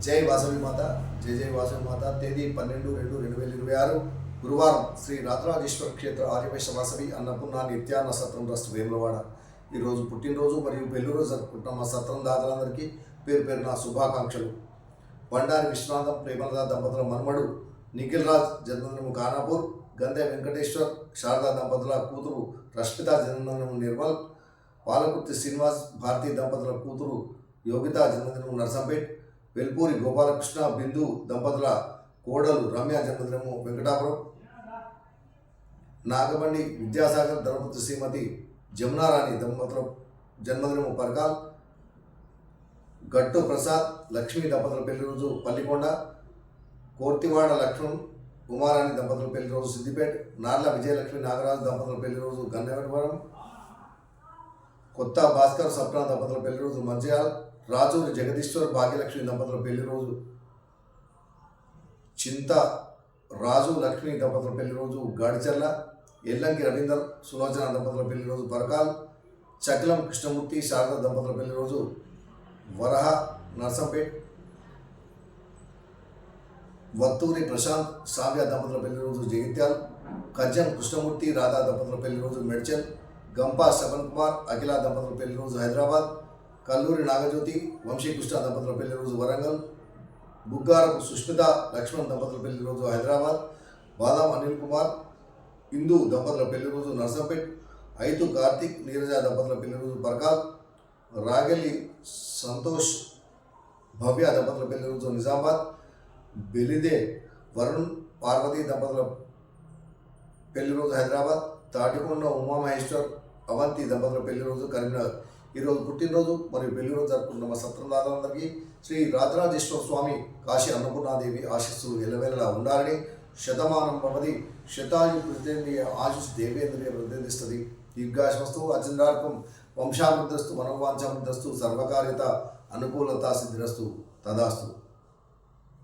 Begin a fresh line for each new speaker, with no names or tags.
జై వాసవి మాత, జై జై వాసవి మాత. తేదీ 12/2/2026 గురువారం శ్రీ రాజరాజేశ్వర క్షేత్ర ఆర్యవైశ్య వాసవి అన్నపూర్ణ నిత్యాన్న సత్రం ట్రస్ట్ వేములవాడ ఈరోజు పుట్టినరోజు మరియు పెళ్లిరోజు జరుపుకుంటున్న మా సత్రం దాతలందరికీ పేరు పేరున శుభాకాంక్షలు. బండారి విశ్వనాథం ప్రేమలదా దంపతుల మనుమడు నిఖిల్ రాజ్ జన్మదినము ఖానాపూర్, గంధే వెంకటేశ్వర్ శారదా దంపతుల కూతురు రష్మిత జన్మదినము నిర్మల్, పాలకుర్తి శ్రీనివాస్ భారతీ దంపతుల కూతురు యోగిత జన్మదినము నర్సంపేట్, వెల్పూరి గోపాలకృష్ణ బిందు దంపతుల కోడలు రమ్య జన్మదినము వెంకటాపురం, నాగబండి విద్యాసాగర్ ధర్మపుత్రి శ్రీమతి జమునారాణి దంపతుల జన్మదినము పరకాల్, గట్టు ప్రసాద్ లక్ష్మీ దంపతుల పెళ్లి రోజు పల్లికొండ, కోర్తివాడ లక్ష్మణ్ ఉమారాణి దంపతుల పెళ్లి రోజు సిద్దిపేట్, నార్ల విజయలక్ష్మి నాగరాజు దంపతుల పెళ్లి రోజు గన్నవరం, కొత్త భాస్కర్ సప్నా దంపతుల పెళ్లి రోజు మంచిర్యాల, రాజూరి జగదీశ్వర్ భాగ్యలక్ష్మి దంపతుల పెళ్లి రోజు చింత రాజు లక్ష్మి దంపతుల పెళ్లి రోజు గాడిచర్ల, ఎల్లంకి రవీందర్ సులోచన దంపతుల పెళ్లి రోజు పరకాల్, చకిలం కృష్ణమూర్తి శారద దంపతుల పెళ్లి రోజు వరహ నర్సంపేట్, వత్తూరి ప్రశాంత్ సావ్య దంపతుల పెళ్లి రోజు జగిత్యాల్, కజ్జం కృష్ణమూర్తి రాధా దంపతుల పెళ్లి రోజు మెడ్చల్, గంపా శ్రవణ్ కుమార్ అఖిల దంపతుల పెళ్లి రోజు హైదరాబాద్, కల్లూరి నాగజ్యోతి వంశీకృష్ణ దంపతుల పెళ్లి రోజు వరంగల్, బుగ్గారపు సుష్మిత లక్ష్మణ్ దంపతుల పెళ్లి రోజు హైదరాబాద్, బాదాం అనిల్ కుమార్ ఇందు దంపతుల పెళ్లి రోజు నర్సంపేట్, ఐతు కార్తిక్ నీరజ దంపతుల పెళ్లి రోజు పరకాల్, రాగెల్లి సంతోష్ భవ్య దంపతుల పెళ్లి రోజు నిజామాబాద్, బెలిదే వరుణ్ పార్వతి దంపతుల పెళ్లి రోజు హైదరాబాద్, తాటికొండ ఉమామహేశ్వర్ అవంతి దంపతుల పెళ్లి రోజు కరీంనగర్. ఈరోజు పుట్టినరోజు మరియు పెళ్లి రోజు జరుపుకున్న మా సత్రం దాదాలందరికీ శ్రీ రాజరాజేశ్వర స్వామి కాశీ అన్నపూర్ణాదేవి ఆశీస్సులు ఎల్లవేళలా ఉండాలని, శతమానం భవతి శతాయు ప్రతినిధి ఆశీస్ దేవేంద్రియ ప్రతినిధిస్తుంది. దీర్ఘాశ్వస్తు అచంద్రార్కం వంశాభివృద్ధస్తు మనోవాంఛాభివృద్ధస్తు సర్వకార్యత అనుకూలత సిద్ధిరస్తు తదాస్తు.